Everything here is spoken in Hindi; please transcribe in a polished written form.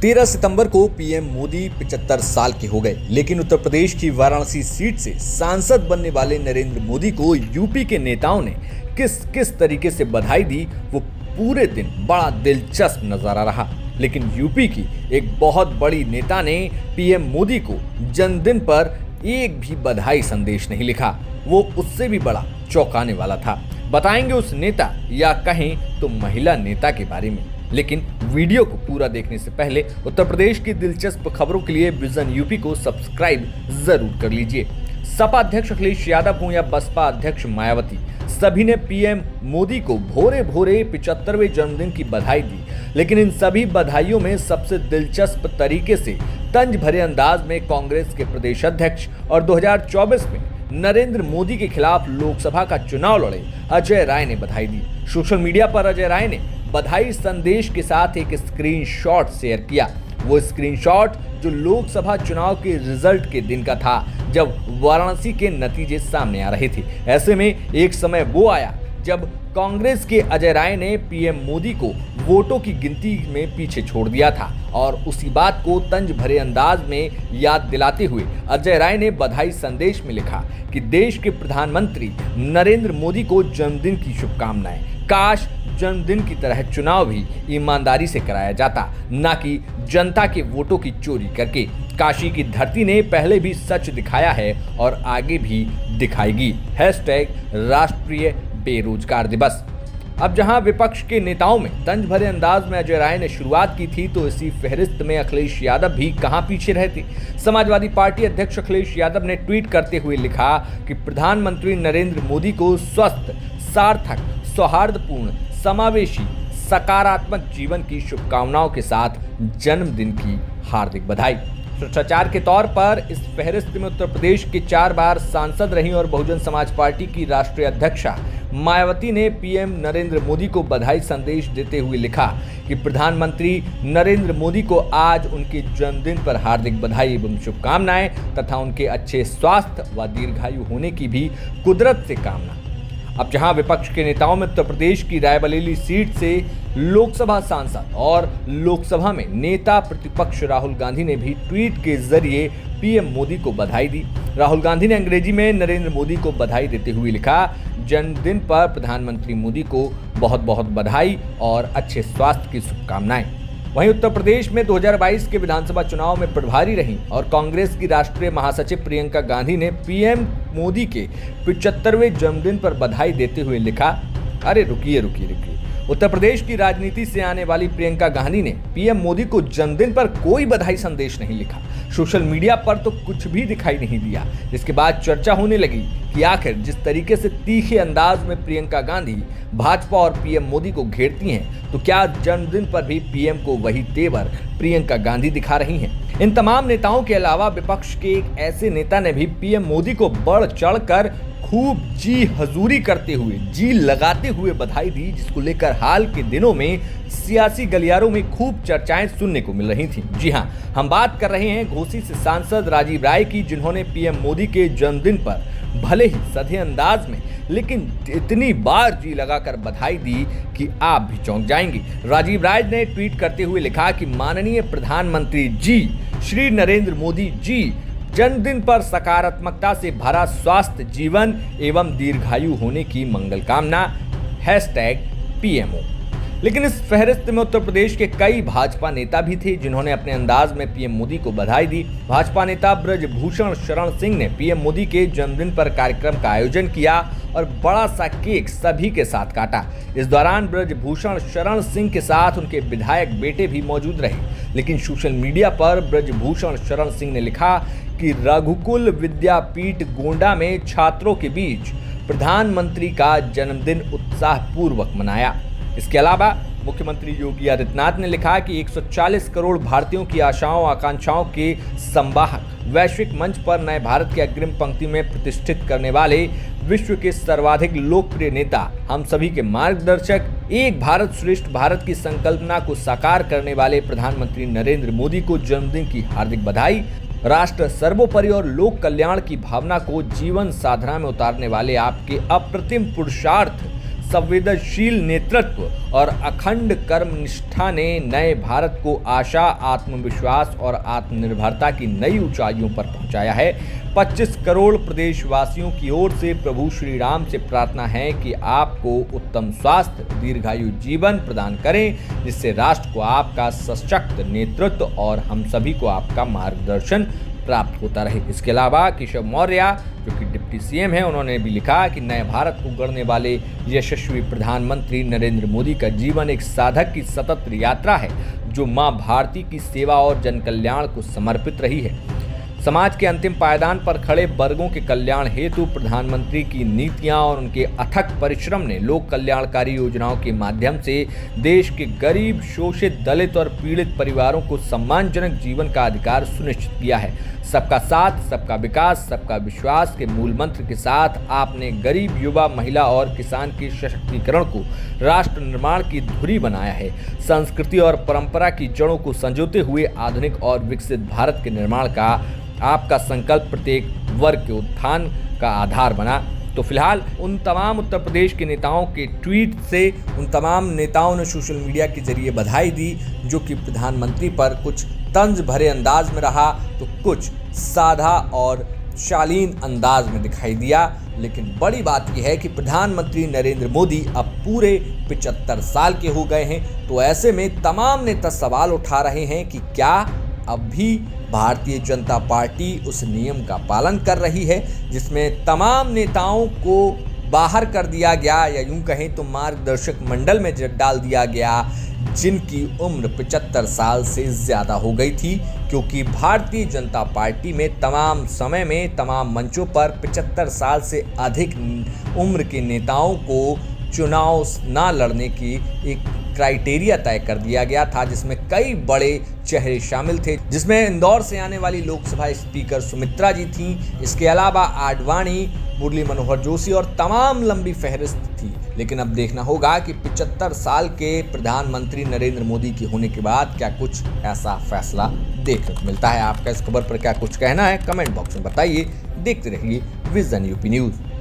13 सितंबर को पीएम मोदी 75 साल के हो गए, लेकिन उत्तर प्रदेश की वाराणसी सीट से सांसद बनने वाले नरेंद्र मोदी को यूपी के नेताओं ने किस किस तरीके से बधाई दी, वो पूरे दिन बड़ा दिलचस्प नजारा रहा। लेकिन यूपी की एक बहुत बड़ी नेता ने पीएम मोदी को जन्मदिन पर एक भी बधाई संदेश नहीं लिखा। वो उससे भी बड़ा चौंकाने वाला था। बताएंगे उस नेता या कहें तो महिला नेता के बारे में। लेकिन वीडियो को पूरा देखने से पहले उत्तर प्रदेश की दिलचस्प खबरों के लिए विजन यूपी को सब्सक्राइब जरूर कर लीजिए। सपा अध्यक्ष अखिलेश यादव हो या बसपा अध्यक्ष मायावती, सभी ने पीएम मोदी को भोरे भोरे 75वें जन्मदिन की बधाई दी। लेकिन इन सभी बधाइयों में सबसे दिलचस्प तरीके से तंज भरे अंदाज में कांग्रेस के प्रदेश अध्यक्ष और 2024 में नरेंद्र मोदी के खिलाफ लोकसभा का चुनाव लड़े अजय राय ने बधाई दी। सोशल मीडिया पर अजय राय ने बधाई संदेश के साथ एक स्क्रीनशॉट शेयर किया। वो स्क्रीनशॉट जो लोकसभा चुनाव के रिजल्ट के दिन का था, जब वाराणसी के नतीजे सामने आ रहे थे। ऐसे में एक समय वो आया जब कांग्रेस के अजय राय ने पीएम मोदी को वोटों की गिनती में पीछे छोड़ दिया था, और उसी बात को तंज भरे अंदाज में याद दिलाते हुए अजय राय ने बधाई संदेश में लिखा कि देश के प्रधानमंत्री नरेंद्र मोदी को जन्मदिन की शुभकामनाएं। काश जन्मदिन की तरह चुनाव भी ईमानदारी से कराया जाता, ना कि जनता के वोटों की चोरी करके। काशी की धरती ने पहले भी सच दिखाया है और आगे भी दिखाएगी। राष्ट्रीय बेरोजगार दिवस। अब जहां विपक्ष के नेताओं में तंज भरे अंदाज में अजय राय ने शुरुआत की थी, तो इसी फहरिस्त में अखिलेश यादव भी कहां पीछे रहते। समाजवादी पार्टी अध्यक्ष अखिलेश यादव ने ट्वीट करते हुए लिखा कि प्रधानमंत्री नरेंद्र मोदी को स्वस्थ, सार्थक, सौहार्दपूर्ण, समावेशी, सकारात्मक जीवन की शुभकामनाओं के साथ जन्मदिन की हार्दिक बधाई। शिष्टाचार के तौर पर इस फहरिस्त में उत्तर प्रदेश के 4 बार सांसद रही और बहुजन समाज पार्टी की राष्ट्रीय अध्यक्षा मायावती ने पीएम नरेंद्र मोदी को बधाई संदेश देते हुए लिखा कि प्रधानमंत्री नरेंद्र मोदी को आज उनके जन्मदिन पर हार्दिक बधाई एवं शुभकामनाएं तथा उनके अच्छे स्वास्थ्य व दीर्घायु होने की भी कुदरत से कामना। अब जहां विपक्ष के नेताओं में उत्तर प्रदेश की रायबरेली सीट से लोकसभा सांसद और लोकसभा में नेता प्रतिपक्ष राहुल गांधी ने भी ट्वीट के जरिए पीएम मोदी को बधाई दी। राहुल गांधी ने अंग्रेजी में नरेंद्र मोदी को बधाई देते हुए लिखा, जन्मदिन पर प्रधानमंत्री मोदी को बहुत बहुत बधाई और अच्छे स्वास्थ्य की शुभकामनाएं। वहीं उत्तर प्रदेश में 2022 के विधानसभा चुनाव में प्रभारी रहीं और कांग्रेस की राष्ट्रीय महासचिव प्रियंका गांधी ने पीएम मोदी के 75वें जन्मदिन पर बधाई देते हुए लिखा, अरे रुकिए। उत्तर प्रदेश की राजनीति से आने वाली प्रियंका गांधी ने पीएम मोदी को जन्मदिन पर कोई बधाई संदेश नहीं लिखा। सोशल मीडिया पर तो कुछ भी दिखाई नहीं दिया। इसके बाद चर्चा होने लगी कि आखिर जिस तरीके से तीखे अंदाज में प्रियंका गांधी भाजपा और पीएम मोदी को घेरती हैं, तो क्या जन्मदिन पर भी पीएम को वही तेवर प्रियंका गांधी दिखा रही हैं। इन तमाम नेताओं के अलावा विपक्ष के एक ऐसे नेता ने भी पीएम मोदी को बढ़ चढ़कर खूब जी हजूरी करते हुए, जी लगाते हुए बधाई दी, जिसको लेकर हाल के दिनों में सियासी गलियारों में खूब चर्चाएं सुनने को मिल रही थीं। जी हां, हम बात कर रहे हैं घोसी से सांसद राजीव राय की, जिन्होंने पीएम मोदी के जन्मदिन पर भले ही सधे अंदाज में लेकिन इतनी बार जी लगाकर बधाई दी कि आप भी चौंक जाएंगे। राजीव राय ने ट्वीट करते हुए लिखा कि माननीय प्रधानमंत्री जी श्री नरेंद्र मोदी जी, जन्मदिन पर सकारात्मकता से भरा स्वास्थ्य जीवन एवं दीर्घायु होने की मंगल कामना। #PMO। लेकिन इस फहरिस्त में उत्तर प्रदेश के कई भाजपा नेता भी थे, जिन्होंने अपने अंदाज में पीएम मोदी को बधाई दी। भाजपा नेता ब्रजभूषण शरण सिंह ने पीएम मोदी के जन्मदिन पर कार्यक्रम का आयोजन किया और बड़ा सा केक सभी के साथ काटा। इस दौरान ब्रजभूषण शरण सिंह के साथ उनके विधायक बेटे भी मौजूद रहे। लेकिन सोशल मीडिया पर ब्रजभूषण शरण सिंह ने लिखा कि रघुकुल विद्यापीठ गोंडा में छात्रों के बीच प्रधानमंत्री का जन्मदिन उत्साहपूर्वक मनाया। इसके अलावा मुख्यमंत्री योगी आदित्यनाथ ने लिखा कि 140 करोड़ भारतीयों की आशाओं आकांक्षाओं के संवाहक, वैश्विक मंच पर नए भारत के अग्रिम पंक्ति में प्रतिष्ठित करने वाले विश्व के सर्वाधिक लोकप्रिय नेता, हम सभी के मार्गदर्शक, एक भारत श्रेष्ठ भारत की संकल्पना को साकार करने वाले प्रधानमंत्री नरेंद्र मोदी को जन्मदिन की हार्दिक बधाई। राष्ट्र सर्वोपरि और लोक कल्याण की भावना को जीवन साधना में उतारने वाले आपके अप्रतिम पुरुषार्थ संवेदनशील नेतृत्व और अखंड कर्मनिष्ठा ने नए भारत को आशा, आत्मविश्वास और आत्मनिर्भरता की नई ऊंचाइयों पर पहुंचाया है। 25 करोड़ प्रदेशवासियों की ओर से प्रभु श्री राम से प्रार्थना है कि आपको उत्तम स्वास्थ्य, दीर्घायु जीवन प्रदान करें, जिससे राष्ट्र को आपका सशक्त नेतृत्व और हम सभी को आपका मार्गदर्शन प्राप्त होता रहे। इसके अलावा केशव मौर्य, जो कि डिप्टी सीएम हैं, उन्होंने भी लिखा कि नए भारत को गढ़ने वाले यशस्वी प्रधानमंत्री नरेंद्र मोदी का जीवन एक साधक की सतत यात्रा है, जो मां भारती की सेवा और जन कल्याण को समर्पित रही है। समाज के अंतिम पायदान पर खड़े वर्गों के कल्याण हेतु प्रधानमंत्री की नीतियां और उनके अथक परिश्रम ने लोक कल्याणकारी योजनाओं के माध्यम से देश के गरीब, शोषित, दलित और पीड़ित परिवारों को सम्मानजनक जीवन का अधिकार सुनिश्चित किया है। सबका साथ, सबका विकास, सबका विश्वास के मूल मंत्र के साथ आपने गरीब, युवा, महिला और किसान के सशक्तिकरण को राष्ट्र निर्माण की धुरी बनाया है। संस्कृति और परंपरा की जड़ों को संजोते हुए आधुनिक और विकसित भारत के निर्माण का आपका संकल्प प्रत्येक वर्ग के उत्थान का आधार बना। तो फिलहाल उन तमाम उत्तर प्रदेश के नेताओं के ट्वीट से उन तमाम नेताओं ने सोशल मीडिया के जरिए बधाई दी, जो कि प्रधानमंत्री पर कुछ तंज भरे अंदाज में रहा तो कुछ साधा और शालीन अंदाज में दिखाई दिया। लेकिन बड़ी बात यह है कि प्रधानमंत्री नरेंद्र मोदी अब पूरे 75 साल के हो गए हैं। तो ऐसे में तमाम नेता सवाल उठा रहे हैं कि क्या अब भी भारतीय जनता पार्टी उस नियम का पालन कर रही है जिसमें तमाम नेताओं को बाहर कर दिया गया, या यूं कहें तो मार्गदर्शक मंडल में डाल दिया गया, जिनकी उम्र 75 साल से ज़्यादा हो गई थी। क्योंकि भारतीय जनता पार्टी में तमाम समय में तमाम मंचों पर 75 साल से अधिक उम्र के नेताओं को चुनाव ना लड़ने की एक क्राइटेरिया तय कर दिया गया था, जिसमें कई बड़े चेहरे शामिल थे, जिसमें इंदौर से आने वाली लोकसभा स्पीकर सुमित्रा जी थीं। इसके अलावा आडवाणी, मुरली मनोहर जोशी और तमाम लंबी फहरिस्त थी। लेकिन अब देखना होगा कि 75 साल के प्रधानमंत्री नरेंद्र मोदी के होने के बाद क्या कुछ ऐसा फैसला देखने को मिलता है। आपका इस खबर पर क्या कुछ कहना है, कमेंट बॉक्स में बताइए। देखते रहिए विजन यूपी न्यूज़।